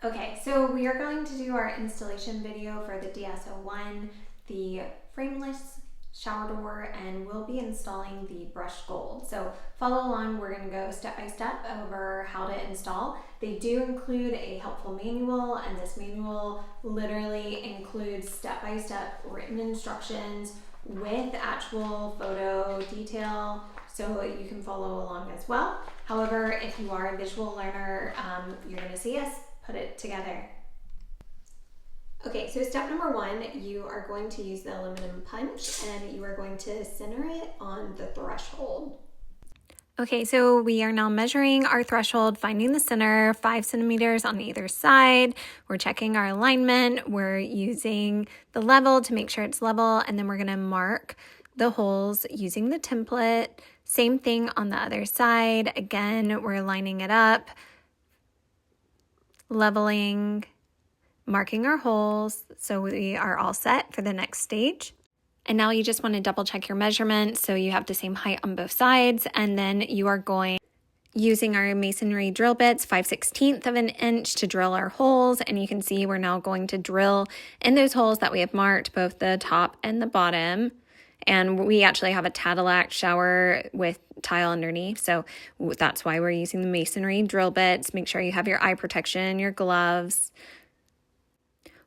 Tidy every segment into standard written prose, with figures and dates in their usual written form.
Okay, so we are going to do our installation video for the DS01, the frameless shower door, and we'll be installing the brushed gold. So follow along, we're going to go step by step over how to install. They do include a helpful manual, and this manual literally includes step-by-step written instructions with actual photo detail, so you can follow along as well. However, if you are a visual learner, you're going to see us put it together. Okay, so step number one, you are going to use the aluminum punch and you are going to center it on the threshold. Okay, so we are now measuring our threshold, finding the center, 5 centimeters on either side. We're checking our alignment. We're using the level to make sure it's level, and then we're gonna mark the holes using the template. Same thing on the other side. Again, we're lining it up, leveling, marking our holes, so we are all set for the next stage. And now you just want to double check your measurements so you have the same height on both sides, and then you are going using our masonry drill bits 5/16 of an inch to drill our holes, and you can see we're now going to drill in those holes that we have marked, both the top and the bottom. And we actually have a Cadillac shower with tile underneath, so that's why we're using the masonry drill bits. Make sure you have your eye protection, your gloves.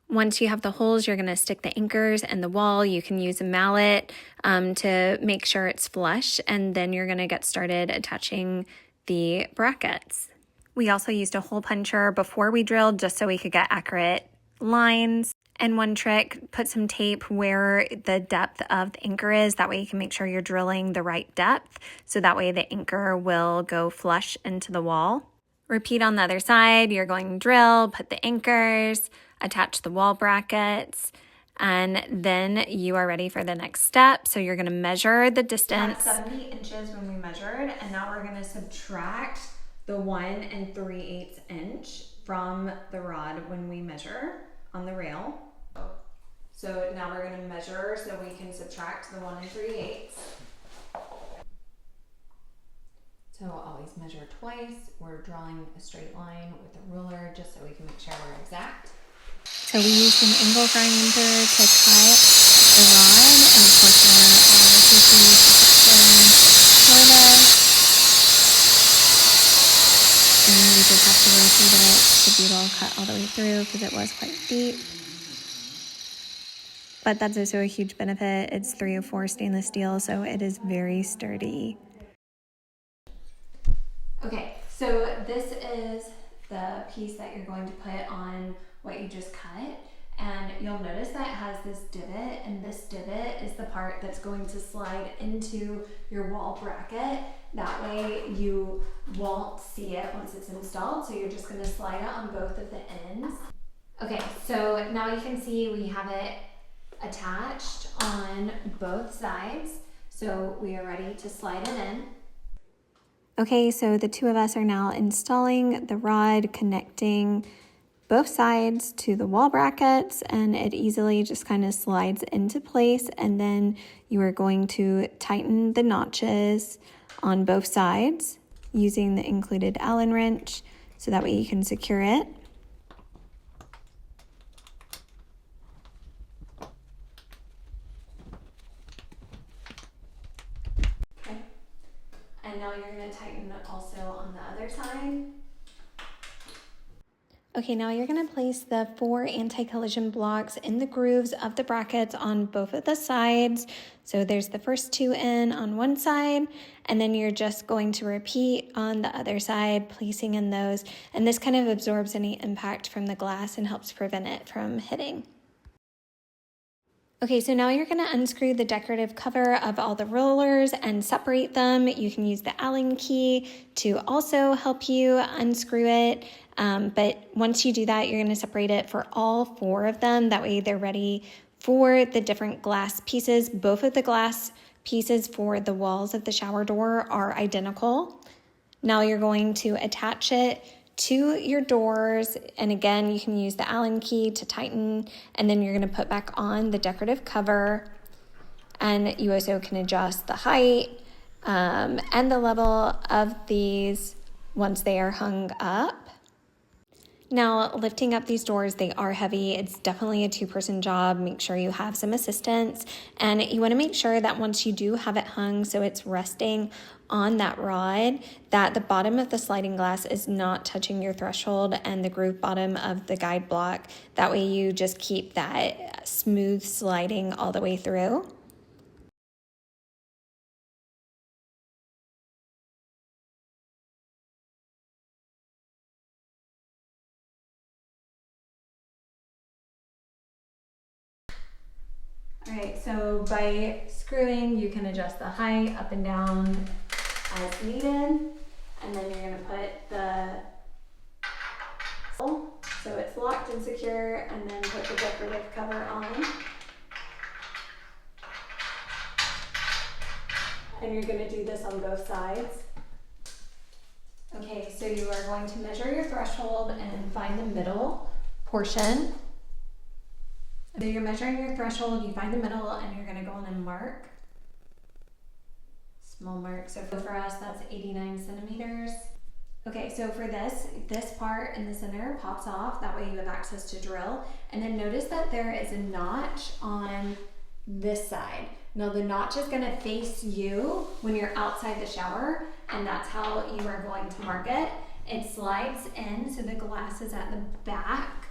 Once you have the holes, you're going to stick the anchors in the wall. You can use a mallet to make sure it's flush, and then you're going to get started attaching the brackets. We also used a hole puncher before we drilled just so we could get accurate lines. And one trick, put some tape where the depth of the anchor is. That way you can make sure you're drilling the right depth, so that way the anchor will go flush into the wall. Repeat on the other side. You're going to drill, put the anchors, attach the wall brackets, and then you are ready for the next step. So you're going to measure the distance. 70 inches when we measured, and now we're going to subtract the 1 3/8 inch from the rod when we measure on the rail. So now we're going to measure so we can subtract the 1 3/8. So always measure twice. We're drawing a straight line with a ruler just so we can make sure we're exact. So we used an angle grinder to cut the rod, and of course there are safety precautions for this. And we just have to rotate it to be able to cut all the way through because it was quite deep. But that's also a huge benefit. It's 304 stainless steel, so it is very sturdy. Okay, so this is the piece that you're going to put on what you just cut, and you'll notice that it has this divot, and this divot is the part that's going to slide into your wall bracket. That way you won't see it once it's installed, so you're just going to slide it on both of the ends. Okay, so now you can see we have it attached on both sides, so we are ready to slide it in. Okay, so the two of us are now installing the rod, connecting both sides to the wall brackets, and it easily just kind of slides into place, and then you are going to tighten the notches on both sides using the included Allen wrench so that way you can secure it. Okay, and now you're going to tighten it also on the other side. Okay, now you're going to place the 4 anti-collision blocks in the grooves of the brackets on both of the sides. So there's the first 2 in on one side, and then you're just going to repeat on the other side, placing in those. And this kind of absorbs any impact from the glass and helps prevent it from hitting. Okay, so now you're going to unscrew the decorative cover of all the rollers and separate them. You can use the Allen key to also help you unscrew it. But once you do that, you're going to separate it for all 4 of them. That way they're ready for the different glass pieces. Both of the glass pieces for the walls of the shower door are identical. Now you're going to attach it to your doors, and again you can use the Allen key to tighten, and then you're going to put back on the decorative cover, and you also can adjust the height and the level of these once they are hung up. Now, lifting up these doors, they are heavy. It's definitely a two-person job. Make sure you have some assistance, and you want to make sure that once you do have it hung so it's resting on that rod, that the bottom of the sliding glass is not touching your threshold and the groove bottom of the guide block. That way you just keep that smooth sliding all the way through. All right, so by screwing, you can adjust the height up and down as needed. And then you're gonna put the, so it's locked and secure, and then put the decorative cover on. And you're gonna do this on both sides. Okay, so you are going to measure your threshold and find the middle portion. So you're measuring your threshold, you find the middle, and you're gonna go on and mark. Small mark, so for us that's 89 centimeters. Okay, so for this part in the center pops off, that way you have access to drill. And then notice that there is a notch on this side. Now the notch is gonna face you when you're outside the shower, and that's how you are going to mark it. It slides in, so the glass is at the back,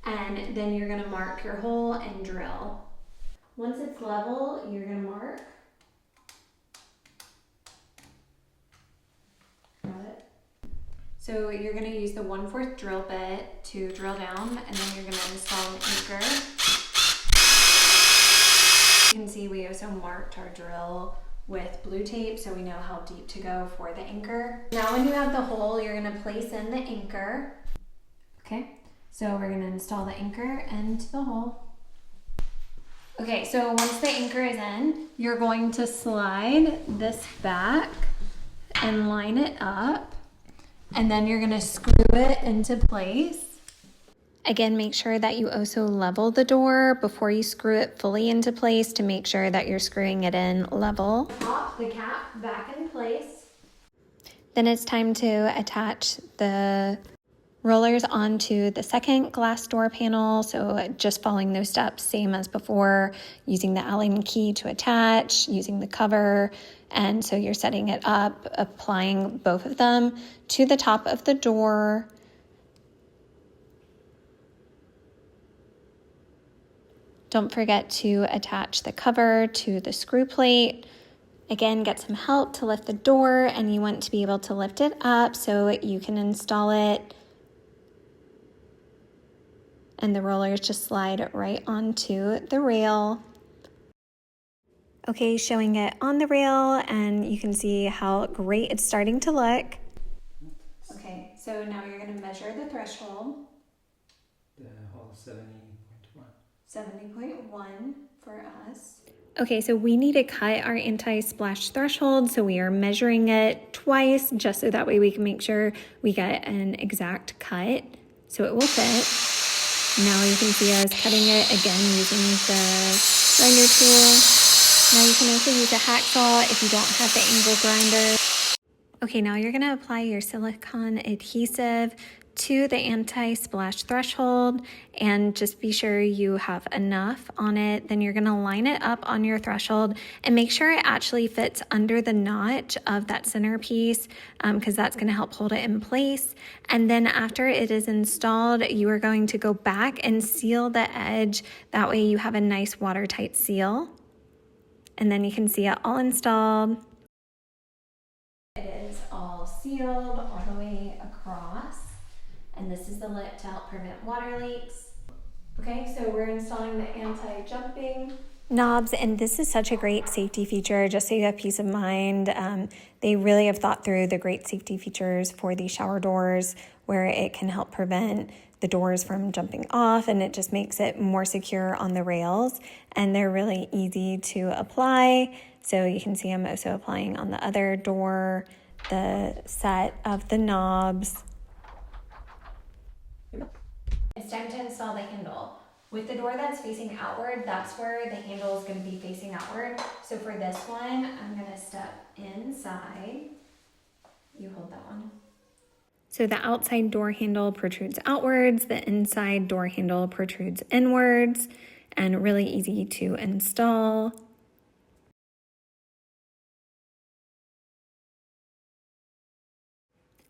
and then you're gonna mark your hole and drill. Once it's level, you're gonna mark. Got it? So you're gonna use the 1/4 drill bit to drill down, and then you're gonna install an anchor. You can see we also marked our drill with blue tape, so we know how deep to go for the anchor. Now when you have the hole, you're gonna place in the anchor. Okay, so we're gonna install the anchor into the hole. Okay, so once the anchor is in, you're going to slide this back and line it up, and then you're gonna screw it into place. Again, make sure that you also level the door before you screw it fully into place to make sure that you're screwing it in level. Pop the cap back in place. Then it's time to attach the rollers onto the second glass door panel. So just following those steps, same as before, using the Allen key to attach, using the cover. And so you're setting it up, applying both of them to the top of the door. Don't forget to attach the cover to the screw plate. Again, get some help to lift the door, and you want to be able to lift it up so you can install it. And the rollers just slide right onto the rail. Okay, showing it on the rail, and you can see how great it's starting to look. Okay, so now you're going to measure the threshold. The hole 70.1. 70.1 for us. Okay, so we need to cut our anti-splash threshold, so we are measuring it twice just so that way we can make sure we get an exact cut so it will fit. Now you can see us cutting it again using the grinder tool. Now you can also use a hacksaw if you don't have the angle grinder. Okay, now you're gonna apply your silicone adhesive to the anti-splash threshold, and just be sure you have enough on it. Then you're gonna line it up on your threshold and make sure it actually fits under the notch of that centerpiece, because that's gonna help hold it in place. And then after it is installed, you are going to go back and seal the edge. That way you have a nice watertight seal. And then you can see it all installed. It is all sealed all the way across. And this is the lip to help prevent water leaks. Okay, so we're installing the anti-jumping knobs, and this is such a great safety feature, just so you have peace of mind. They really have thought through the great safety features for these shower doors, where it can help prevent the doors from jumping off, and it just makes it more secure on the rails, and they're really easy to apply. So you can see I'm also applying on the other door, the set of the knobs. It's time to install the handle. With the door that's facing outward, that's where the handle is going to be facing outward. So for this one, I'm going to step inside. You hold that one. So the outside door handle protrudes outwards, the inside door handle protrudes inwards, and really easy to install.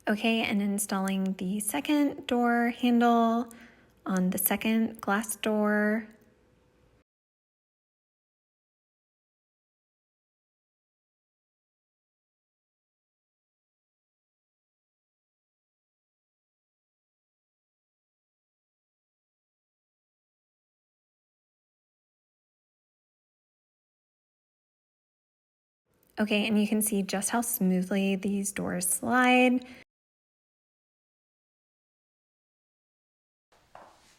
Okay, and installing the second door handle on the second glass door. Okay, and you can see just how smoothly these doors slide.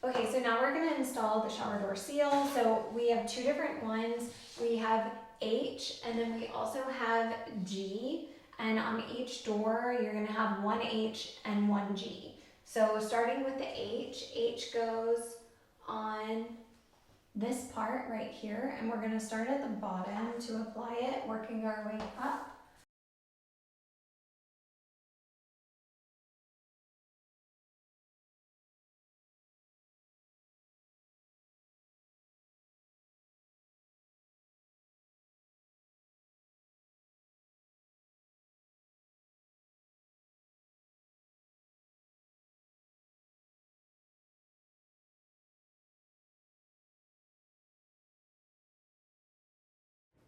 Okay, so now we're going to install the shower door seal. So we have two different ones. We have H and then we also have G. And on each door, you're going to have one H and one G. So starting with the H goes on this part right here. And we're going to start at the bottom to apply it, working our way up.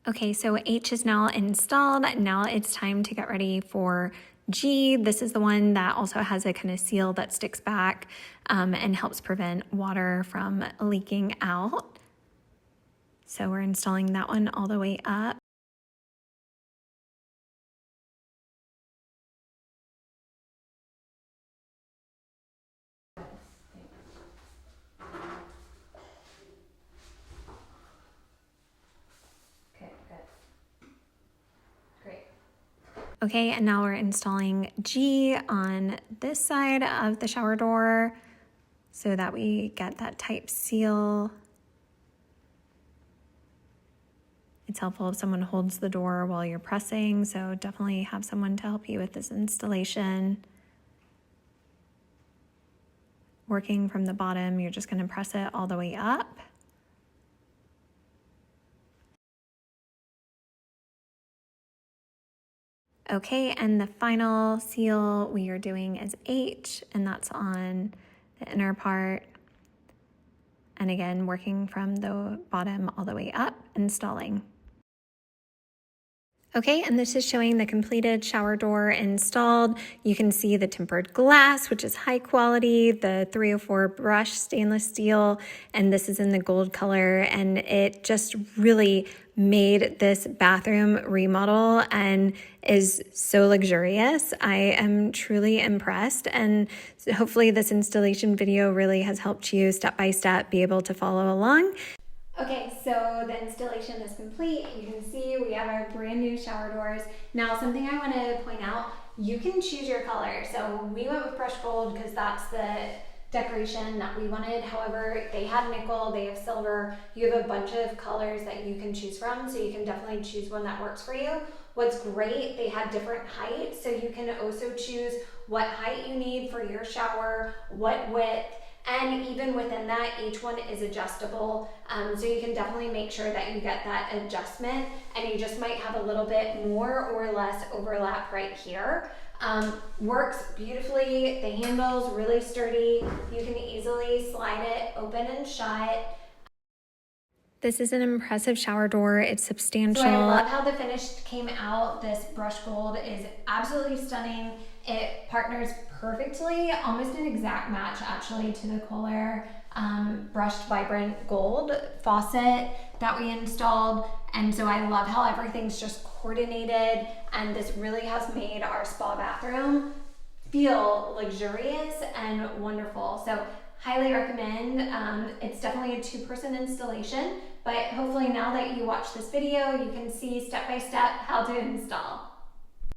Okay, so H is now installed. Now it's time to get ready for G. This is the one that also has a kind of seal that sticks back and helps prevent water from leaking out. So we're installing that one all the way up. Okay, and now we're installing G on this side of the shower door so that we get that type seal. It's helpful if someone holds the door while you're pressing, so definitely have someone to help you with this installation. Working from the bottom, you're just going to press it all the way up. Okay, and the final seal we are doing is H, and that's on the inner part. And again, working from the bottom all the way up, installing. Okay, and this is showing the completed shower door installed. You can see the tempered glass, which is high quality, the 304 brush stainless steel, and this is in the gold color, and it just really made this bathroom remodel and is so luxurious. I am truly impressed, and hopefully this installation video really has helped you step by step be able to follow along. Okay, so the installation is complete. You can see we have our brand new shower doors. Now, something I want to point out, you can choose your color. So we went with brushed gold because that's the decoration that we wanted. However, they had nickel, they have silver. You have a bunch of colors that you can choose from, so you can definitely choose one that works for you. What's great, they had different heights, so you can also choose what height you need for your shower, what width, and even within that, each one is adjustable. So you can definitely make sure that you get that adjustment, and you just might have a little bit more or less overlap right here. Works beautifully. The handle's really sturdy. You can easily slide it open and shut. This is an impressive shower door. It's substantial. So I love how the finish came out. This brushed gold is absolutely stunning. It partners perfectly, almost an exact match actually to the Kohler brushed vibrant gold faucet that we installed. And so I love how everything's just coordinated, and this really has made our spa bathroom feel luxurious and wonderful. So highly recommend. It's definitely a 2-person installation, but hopefully now that you watch this video, you can see step by step how to install.